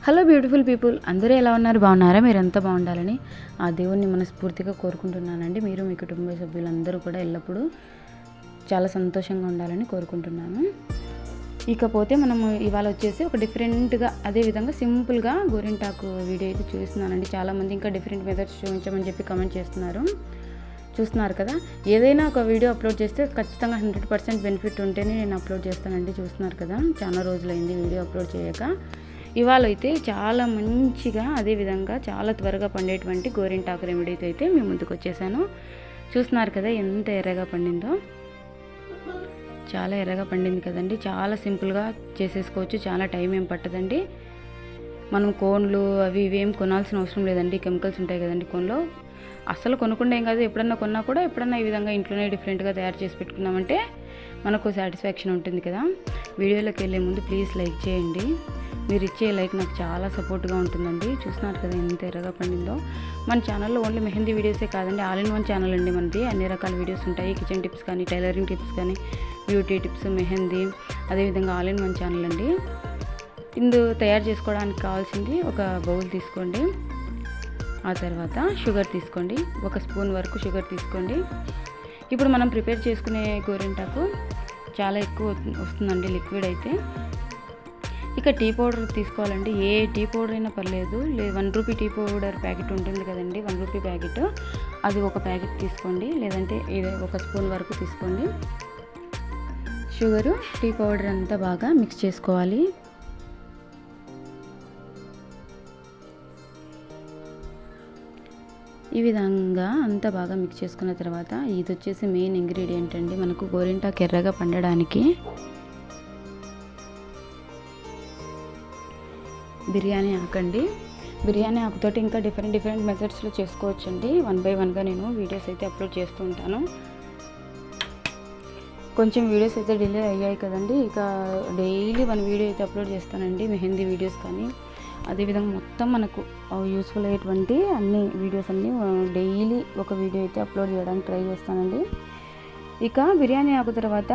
Hello beautiful people, అందరూ ఎలా ఉన్నారు? బాగున్నారా? మీరంతా బాగుండాలని ఆ దేవుణ్ణి మనస్ఫూర్తిగా కోరుకుంటున్నానండి. మీరు మీ కుటుంబ సభ్యులందరూ కూడా ఎల్లప్పుడూ చాలా సంతోషంగా ఉండాలని కోరుకుంటున్నాను. ఇకపోతే మనము ఇవాళ వచ్చేసి ఒక డిఫరెంట్గా అదేవిధంగా సింపుల్గా గోరింటాకు వీడియో అయితే చూస్తున్నానండి. చాలామంది ఇంకా డిఫరెంట్ మెథడ్స్ చూపించమని చెప్పి కామెంట్ చేస్తున్నారు. చూస్తున్నారు కదా, ఏదైనా ఒక వీడియో అప్లోడ్ చేస్తే ఖచ్చితంగా 100% బెనిఫిట్ ఉంటేనే నేను అప్లోడ్ చేస్తానండి. చూస్తున్నారు కదా, చాలా రోజులైంది వీడియో అప్లోడ్ చేయక. ఇవాళ అయితే చాలా మంచిగా అదేవిధంగా చాలా త్వరగా పండేటువంటి గోరింటాకు రెమెడీతో అయితే మేము ముందుకు వచ్చేసాను. చూస్తున్నారు కదా ఎంత ఎర్రగా పండిందో, చాలా ఎర్రగా పండింది కదండి. చాలా సింపుల్గా చేసేసుకోవచ్చు, చాలా టైం ఏం పట్టదండి. మనం కోన్లు అవి ఇవేం కొనాల్సిన అవసరం లేదండి. కెమికల్స్ ఉంటాయి కదండి కోన్లో, అసలు కొనకుండా ఏం కాదు. ఎప్పుడన్నా కొన్నా కూడా ఎప్పుడన్నా ఈ విధంగా ఇంట్లోనే డిఫరెంట్గా తయారు చేసి పెట్టుకున్నామంటే మనకు సాటిస్ఫాక్షన్ ఉంటుంది కదా. వీడియోలోకి వెళ్ళే ముందు ప్లీజ్ లైక్ చేయండి. మీరు ఇచ్చే లైక్ నాకు చాలా సపోర్ట్గా ఉంటుందండి. చూస్తున్నారు కదా ఎంత ఎర్రగా పండిందో. మన ఛానల్లో ఓన్లీ మెహందీ వీడియోసే కాదండి, ఆల్ ఇన్ వన్ ఛానల్ అండి మనది. అన్ని రకాల వీడియోస్ ఉంటాయి. కిచెన్ టిప్స్ కానీ, టైలరింగ్ టిప్స్ కానీ, బ్యూటీ టిప్స్, మెహందీ, అదేవిధంగా ఆల్ ఇన్ వన్ ఛానల్ అండి. ఇందు తయారు చేసుకోవడానికి కావాల్సింది ఒక బౌల్ తీసుకోండి. ఆ తర్వాత షుగర్ తీసుకోండి, 1 స్పూన్ వరకు షుగర్ తీసుకోండి. ఇప్పుడు మనం ప్రిపేర్ చేసుకునే గోరింటాకు చాలా ఎక్కువ వస్తుందండి లిక్విడ్ అయితే. ఇక టీ పౌడర్ తీసుకోవాలండి. ఏ టీ పౌడర్ అయినా పర్లేదు. 1 రూపీ టీ పౌడర్ ప్యాకెట్ ఉంటుంది కదండి, 1 రూపీ ప్యాకెట్, అది ఒక ప్యాకెట్ తీసుకోండి. లేదంటే ఇది 1 స్పూన్ వరకు తీసుకోండి. షుగరు, టీ పౌడర్ అంతా బాగా మిక్స్ చేసుకోవాలి. ఈ విధంగా అంతా బాగా మిక్స్ చేసుకున్న తర్వాత ఇది వచ్చేసి మెయిన్ ఇంగ్రీడియంట్ అండి మనకు గోరింటాకు ఎర్రగా పండడానికి. బిర్యానీ ఆకండి. బిర్యానీ ఆకుతోటి ఇంకా డిఫరెంట్ మెథడ్స్లో చేసుకోవచ్చండి. 1 బై 1గా నేను వీడియోస్ అయితే అప్లోడ్ చేస్తూ ఉంటాను. కొంచెం వీడియోస్ అయితే డిలే అయ్యాయి కదండి. ఇక డైలీ 1 వీడియో అయితే అప్లోడ్ చేస్తానండి. మెహందీ వీడియోస్ కానీ, అదేవిధంగా మొత్తం మనకు యూస్ఫుల్ అయ్యేటువంటి అన్ని వీడియోస్ అన్నీ డైలీ ఒక వీడియో అయితే అప్లోడ్ చేయడానికి ట్రై చేస్తానండి. ఇక బిర్యానీ ఆకు తర్వాత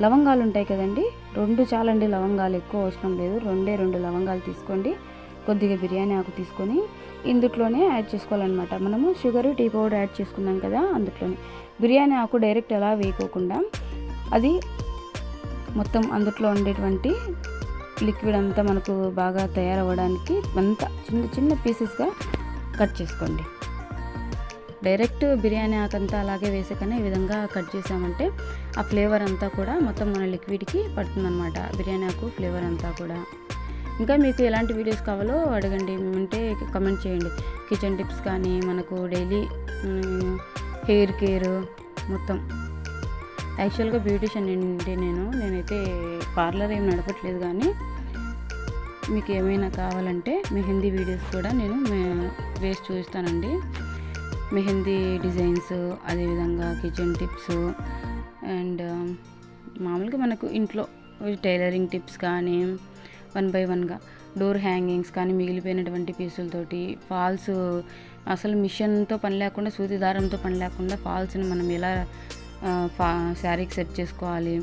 లవంగాలు ఉంటాయి కదండి, 2 చాలండి. లవంగాలు ఎక్కువ అవసరం లేదు, 2 లవంగాలు తీసుకోండి. కొద్దిగా బిర్యానీ ఆకు తీసుకొని ఇందులోనే యాడ్ చేసుకోవాలన్నమాట. మనము షుగర్, టీ పౌడర్ యాడ్ చేసుకున్నాం కదా, అందులోనే బిర్యానీ ఆకు డైరెక్ట్ ఎలా వేయకోకుండా అది మొత్తం అందులో ఉండేటువంటి లిక్విడ్ అంతా మనకు బాగా తయారవ్వడానికి అంతా చిన్న పీసెస్గా కట్ చేసుకోండి. డైరెక్ట్ బిర్యానీ ఆకంతా అలాగే వేసాకనే ఈ విధంగా కట్ చేసామంటే ఆ ఫ్లేవర్ అంతా కూడా మొత్తం మన లిక్విడ్కి పడుతుందన్నమాట, బిర్యానీ ఆకు ఫ్లేవర్ అంతా కూడా. ఇంకా మీకు ఎలాంటి వీడియోస్ కావాలో అడగండి, అంటే కమెంట్ చేయండి. కిచెన్ టిప్స్ కానీ, మనకు డైలీ హెయిర్ కేర్ మొత్తం. యాక్చువల్గా బ్యూటిషియన్ అండి నేనైతే పార్లర్ ఏం నడపట్లేదు, కానీ మీకు ఏమైనా కావాలంటే మెహందీ వీడియోస్ కూడా నేను వేసి చూపిస్తానండి. మెహందీ డిజైన్స్, అదేవిధంగా కిచెన్ టిప్స్ అండ్ మామూలుగా మనకు ఇంట్లో టైలరింగ్ టిప్స్ కానీ, 1 బై 1గా డోర్ హ్యాంగింగ్స్ కానీ, మిగిలిపోయినటువంటి పీసులతోటి ఫాల్స్, అసలు మిషన్తో పని లేకుండా, సూది దారంతో పని లేకుండా ఫాల్స్ని మనం ఎలా శారీకి సెట్ చేసుకోవాలి,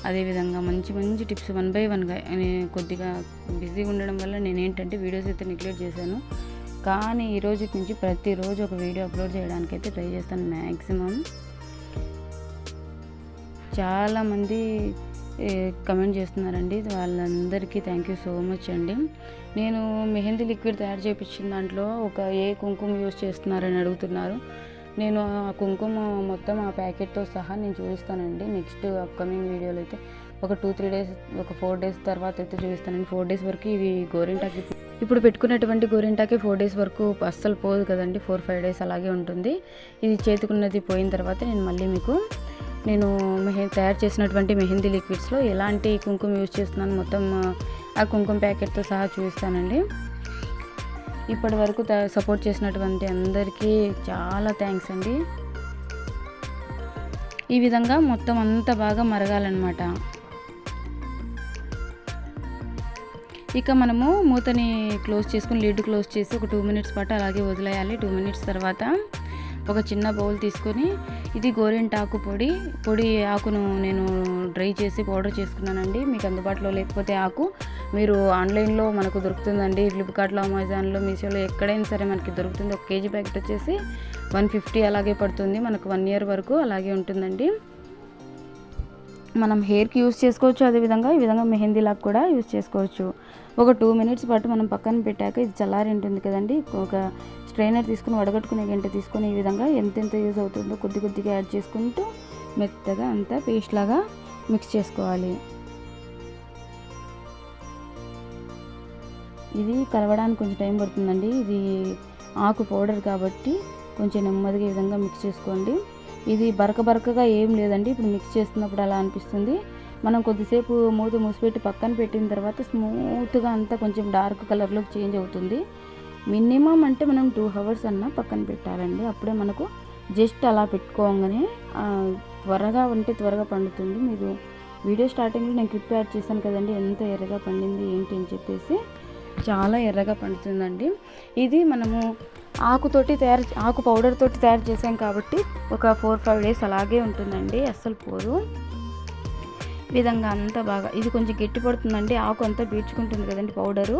అదేవిధంగా మంచి టిప్స్ 1 బై 1గా. కొద్దిగా బిజీగా ఉండడం వల్ల నేనేంటంటే వీడియోస్ అయితే నెగ్లెక్ట్ చేశాను, కానీ ఈ రోజు నుంచి ప్రతిరోజు ఒక వీడియో అప్లోడ్ చేయడానికి అయితే ట్రై చేస్తాను మ్యాక్సిమం. చాలామంది కమెంట్ చేస్తున్నారండి, వాళ్ళందరికీ థ్యాంక్ యూ సో మచ్ అండి. నేను మెహందీ లిక్విడ్ తయారు చేయించిన దాంట్లో ఏ కుంకుమ యూజ్ చేస్తున్నారని అడుగుతున్నారు. నేను ఆ కుంకుమ మొత్తం ఆ ప్యాకెట్తో సహా నేను చూపిస్తానండి నెక్స్ట్ అప్కమింగ్ వీడియోలో అయితే. ఒక 2-3 డేస్, ఒక 4 డేస్ తర్వాత అయితే చూపిస్తానండి. 4 డేస్ వరకు ఇవి గోరింటాకి, ఇప్పుడు పెట్టుకున్నటువంటి గోరింటాకి 4 డేస్ వరకు అస్సలు పోదు కదండి, 4-5 డేస్ అలాగే ఉంటుంది. ఇది చేతుకున్నది పోయిన తర్వాత నేను మళ్ళీ మీకు తయారు చేసినటువంటి మెహందీ లిక్విడ్స్లో ఎలాంటి కుంకుమ యూజ్ చేస్తున్నాను మొత్తం ఆ కుంకుమ ప్యాకెట్తో సహా చూపిస్తానండి. ఇప్పటి వరకు సపోర్ట్ చేసినటువంటి అందరికీ చాలా థ్యాంక్స్ అండి. ఈ విధంగా మొత్తం అంతా బాగా మరగాలన్నమాట. ఇక మనము మూతని క్లోజ్ చేసుకుని, లిడ్ క్లోజ్ చేసి ఒక 2 మినిట్స్ పాటు అలాగే వదిలేయాలి. 2 మినిట్స్ తర్వాత ఒక చిన్న బౌల్ తీసుకొని ఇది గోరింటాకు పొడి ఆకును నేను డ్రై చేసి పౌడర్ చేసుకున్నానండి. మీకు అందుబాటులో లేకపోతే ఆకు మీరు ఆన్లైన్లో మనకు దొరుకుతుందండి. ఫ్లిప్కార్ట్లో, అమెజాన్లో, మీషోలో ఎక్కడైనా సరే మనకి దొరుకుతుంది. 1 kg ప్యాకెట్ వచ్చేసి 150 అలాగే పడుతుంది. మనకు 1 year వరకు అలాగే ఉంటుందండి. మనం హెయిర్కి యూస్ చేసుకోవచ్చు. అదేవిధంగా ఈ విధంగా మెహందీలాగా కూడా యూస్ చేసుకోవచ్చు. ఒక 2 minutes పాటు మనం పక్కన పెట్టాక ఇది చల్లారి ఉంటుంది కదండి, ఒక స్ట్రైనర్ తీసుకుని వడగట్టుకునే గంట తీసుకొని ఈ విధంగా ఎంతెంత యూజ్ అవుతుందో కొద్దిగా యాడ్ చేసుకుంటూ మెత్తగా అంతా పేస్ట్ లాగా మిక్స్ చేసుకోవాలి. ఇది కలవడానికి కొంచెం టైం పడుతుందండి. ఇది ఆకు పౌడర్ కాబట్టి కొంచెం నెమ్మదిగా ఈ విధంగా మిక్స్ చేసుకోండి. ఇది బరకగా ఏం లేదండి. ఇప్పుడు మిక్స్ చేస్తున్నప్పుడు అలా అనిపిస్తుంది. మనం కొద్దిసేపు మూసిపెట్టి పక్కన పెట్టిన తర్వాత స్మూత్గా అంతా కొంచెం డార్క్ కలర్లోకి చేంజ్ అవుతుంది. మినిమం అంటే మనం 2 hours అన్నా పక్కన పెట్టాలండి. అప్పుడే మనకు జస్ట్ అలా పెట్టుకోగానే త్వరగా పండుతుంది. మీరు వీడియో స్టార్టింగ్లో నేను క్లిప్ యాడ్ చేశాను కదండి, ఎంత ఎర్రగా పండింది ఏంటి అని చెప్పేసి. చాలా ఎర్రగా పండుతుందండి. ఇది మనము ఆకు పౌడర్ తోటి తయారు చేసాం కాబట్టి ఒక 4-5 days అలాగే ఉంటుందండి, అస్సలు పోదు. ఈ విధంగా అంతా బాగా ఇది కొంచెం గట్టి పడుతుందండి. ఆకు అంతా పీల్చుకుంటుంది కదండి పౌడరు,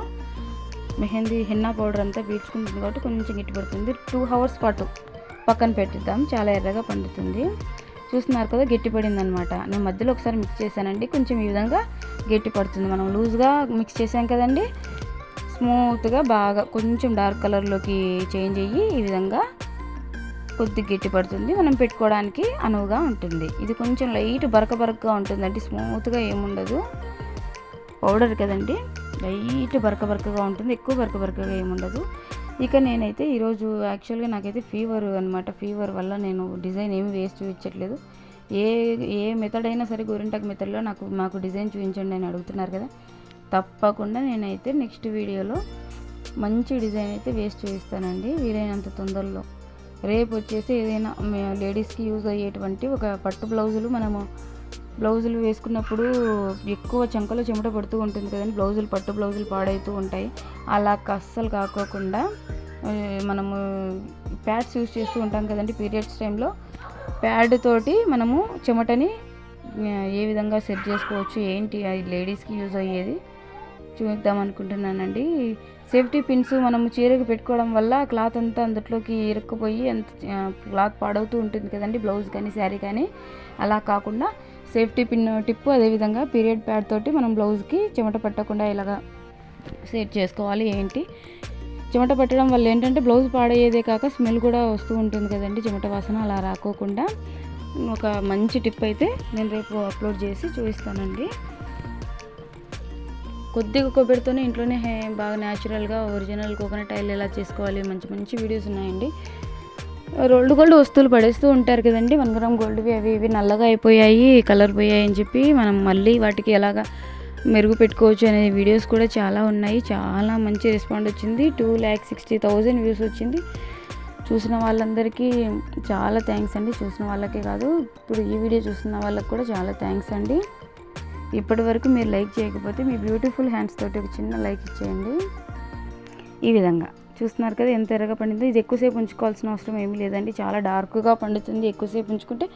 మెహందీ హెన్నా పౌడర్ అంతా పీల్చుకుంటుంది కాబట్టి కొంచెం గట్టి పడుతుంది. 2 hours పాటు పక్కన పెట్టిద్దాం, చాలా ఎర్రగా పండుతుంది. చూస్తున్నారు కదా, గట్టి పడింది అనమాట. నేను మధ్యలో ఒకసారి మిక్స్ చేశానండి, కొంచెం ఈ విధంగా గట్టి పడుతుంది. మనం లూజ్గా మిక్స్ చేసాం కదండి, స్మూత్గా బాగా కొంచెం డార్క్ కలర్లోకి చేంజ్ అయ్యి ఈ విధంగా కొద్దిగా గట్టి పడుతుంది. మనం పెట్టుకోవడానికి అనువుగా ఉంటుంది. ఇది కొంచెం లైట్ బరకగా ఉంటుందండి, స్మూత్గా ఏముండదు. పౌడర్ కదండి, లైట్ బరకగా ఉంటుంది, ఎక్కువ బరకగా ఏముండదు. ఇక నేనైతే ఈరోజు యాక్చువల్గా నాకైతే ఫీవర్ అనమాట. ఫీవర్ వల్ల నేను డిజైన్ ఏమి వేస్ట్ చూపించట్లేదు. ఏ మెథడ్ అయినా సరే గోరింటాకు మెథడ్లో మాకు డిజైన్ చూపించండి అని అడుగుతున్నారు కదా, తప్పకుండా నేనైతే నెక్స్ట్ వీడియోలో మంచి డిజైన్ అయితే వేస్ట్ చూపిస్తానండి, వీలైనంత తొందరలో. రేపు వచ్చేసి ఏదైనా లేడీస్కి యూజ్ అయ్యేటువంటి ఒక పట్టు బ్లౌజులు వేసుకున్నప్పుడు ఎక్కువ చంకలో చెమట పడుతూ ఉంటుంది కదండి, పట్టు బ్లౌజులు పాడవుతూ ఉంటాయి. అలా అస్సలు కాకోకుండా మనము ప్యాడ్స్ యూజ్ చేస్తూ ఉంటాం కదండి పీరియడ్స్ టైంలో, ప్యాడ్ తోటి మనము చెమటని ఏ విధంగా సెట్ చేసుకోవచ్చు ఏంటి అది లేడీస్కి యూజ్ అయ్యేది చూద్దాం అనుకుంటున్నానండి. సేఫ్టీ పిన్స్ మనము చీరకి పెట్టుకోవడం వల్ల క్లాత్ అంతా అందులోకి ఇరుక్కుపోయి క్లాత్ పాడవుతూ ఉంటుంది కదండి, బ్లౌజ్ కానీ శారీ కానీ. అలా కాకుండా సేఫ్టీ పిన్ టిప్పు, అదేవిధంగా పీరియడ్ ప్యాడ్ తోటి మనం బ్లౌజ్కి చెమట పట్టకుండా ఇలాగా సెట్ చేసుకోవాలి. చెమట పట్టడం వల్ల ఏంటంటే బ్లౌజ్ పాడయ్యేదే కాక స్మెల్ కూడా వస్తూ ఉంటుంది కదండి, చెమట వాసన. అలా రాకోకుండా ఒక మంచి టిప్ అయితే నేను రేపు అప్లోడ్ చేసి చూపిస్తానండి. కొద్దిగా కొబ్బరితోనే ఇంట్లోనే బాగా న్యాచురల్గా ఒరిజినల్ కోకోనట్ ఆయిల్ ఎలా చేసుకోవాలి మంచి వీడియోస్ ఉన్నాయండి. రోల్డ్ గోల్డ్ వస్తువులు పడేస్తూ ఉంటారు కదండి, 1 gram గోల్డ్వి అవి ఇవి నల్లగా అయిపోయాయి, కలర్ పోయాయి అని చెప్పి మనం మళ్ళీ వాటికి ఎలాగా మెరుగు పెట్టుకోవచ్చు అనే వీడియోస్ కూడా చాలా ఉన్నాయి. చాలా మంచి రెస్పాండ్ వచ్చింది. 2,60,000 వ్యూస్ వచ్చింది. చూసిన వాళ్ళందరికీ చాలా థ్యాంక్స్ అండి. చూసిన వాళ్ళకే కాదు, ఇప్పుడు ఈ వీడియో చూస్తున్న వాళ్ళకి కూడా చాలా థ్యాంక్స్ అండి. ఇప్పటి వరకు మీరు లైక్ చేయకపోతే మీ బ్యూటిఫుల్ హ్యాండ్స్ తోటి ఒక చిన్న లైక్ ఇచ్చేయండి. ఈ విధంగా చూస్తున్నారు కదా ఎంత ఎర్రగా పండిందో. ఇది ఎక్కువసేపు ఉంచుకోవాల్సిన అవసరం ఏమీ లేదండి, చాలా డార్క్గా పండుతుంది. ఎక్కువసేపు ఉంచుకుంటే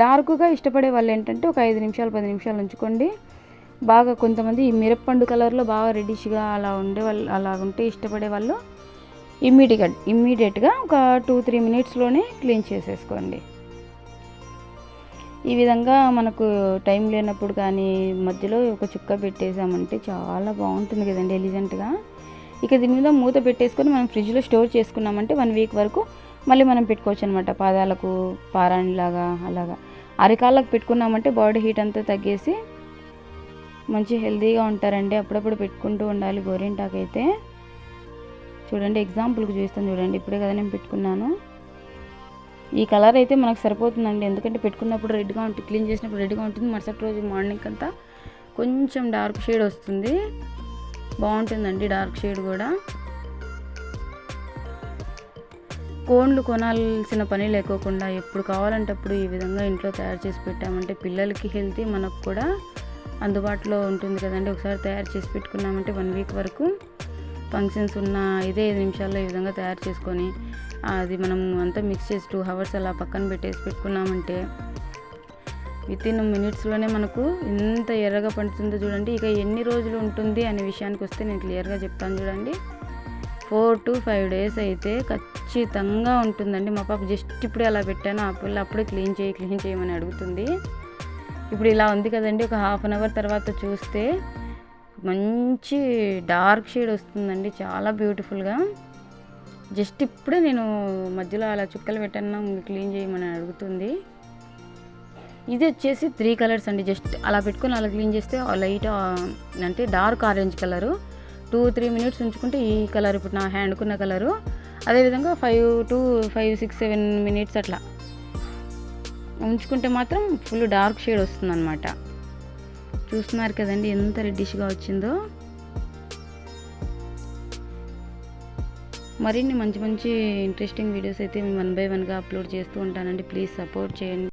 డార్క్గా ఇష్టపడే వాళ్ళు ఏంటంటే ఒక 5 నిమిషాలు 10 నిమిషాలు ఉంచుకోండి. బాగా కొంతమంది ఈ మిరప్పండు కలర్లో బాగా రెడ్డిష్గా అలా అలా ఉంటే ఇష్టపడే వాళ్ళు ఇమ్మీడియట్గా ఒక 2-3 minutesలోనే క్లీన్ చేసేసుకోండి. ఈ విధంగా మనకు టైం లేనప్పుడు కానీ మధ్యలో ఒక చుక్క పెట్టేసామంటే చాలా బాగుంటుంది కదండి ఎలిజెంట్గా. ఇక దీని మీద మూత పెట్టేసుకొని మనం ఫ్రిడ్జ్లో స్టోర్ చేసుకున్నామంటే 1 week వరకు మళ్ళీ మనం పెట్టుకోవచ్చు అనమాట. పాదాలకు పారాణిలాగా అలాగా. అరికాళ్ళకు పెట్టుకున్నామంటే బాడీ హీట్ అంతా తగ్గేసి మంచి హెల్తీగా ఉంటారండి. అప్పుడప్పుడు పెట్టుకుంటూ ఉండాలి గోరింటాకు అయితే. చూడండి ఎగ్జాంపుల్కి చూస్తాను చూడండి, ఇప్పుడే కదా నేను పెట్టుకున్నాను. ఈ కలర్ అయితే మనకు సరిపోతుందండి, ఎందుకంటే పెట్టుకున్నప్పుడు రెడ్గా ఉంటుంది, క్లీన్ చేసినప్పుడు రెడ్గా ఉంటుంది. మరుసటి రోజు మార్నింగ్ అంతా కొంచెం డార్క్ షేడ్ వస్తుంది, బాగుంటుందండి డార్క్ షేడ్ కూడా. కోన్లు కొనాల్సిన పని లేకోకుండా ఎప్పుడు కావాలంటే అప్పుడు ఈ విధంగా ఇంట్లో తయారు చేసి పెట్టామంటే పిల్లలకి హెల్తీ, మనకు కూడా అందుబాటులో ఉంటుంది కదండి. ఒకసారి తయారు చేసి పెట్టుకున్నామంటే 1 week వరకు ఫంక్షన్స్ ఉన్న 5 నిమిషాల్లో ఈ విధంగా తయారు చేసుకొని అది మనం అంతా మిక్స్ చేసి 2 hours అలా పక్కన పెట్టుకున్నామంటే వితిన్ మినిట్స్లోనే మనకు ఎంత ఎర్రగా పండుతుందో చూడండి. ఇక ఎన్ని రోజులు ఉంటుంది అనే విషయానికి వస్తే నేను క్లియర్గా చెప్తాను చూడండి. 4 to 5 days అయితే ఖచ్చితంగా ఉంటుందండి. మా పాప జస్ట్ ఇప్పుడే అలా పెట్టాను, ఆ పిల్ల అప్పుడే క్లీన్ చేయమని అడుగుతుంది. ఇప్పుడు ఇలా ఉంది కదండి. ఒక 1/2 hour తర్వాత చూస్తే మంచి డార్క్ షేడ్ వస్తుందండి, చాలా బ్యూటిఫుల్గా. జస్ట్ ఇప్పుడే నేను మధ్యలో అలా చుక్కలు పెట్టాను, క్లీన్ చేయమని అడుగుతుంది. ఇది వచ్చేసి 3 కలర్స్ అండి. జస్ట్ అలా పెట్టుకొని అలా క్లీన్ చేస్తే లైట్ అంటే డార్క్ ఆరెంజ్ కలరు 2-3 minutes ఉంచుకుంటే ఈ కలర్, ఇప్పుడు నా హ్యాండ్కున్న కలరు. అదేవిధంగా 5-6-7 minutes అట్లా ఉంచుకుంటే మాత్రం ఫుల్ డార్క్ షేడ్ వస్తుందన్నమాట. చూస్తున్నారు కదండి ఎంత రెడ్డిష్గా వచ్చిందో. మరిన్ని మంచి ఇంట్రెస్టింగ్ వీడియోస్ అయితే 1 by 1గా అప్లోడ్ చేస్తూ ఉంటానండి. ప్లీజ్ సపోర్ట్ చేయండి.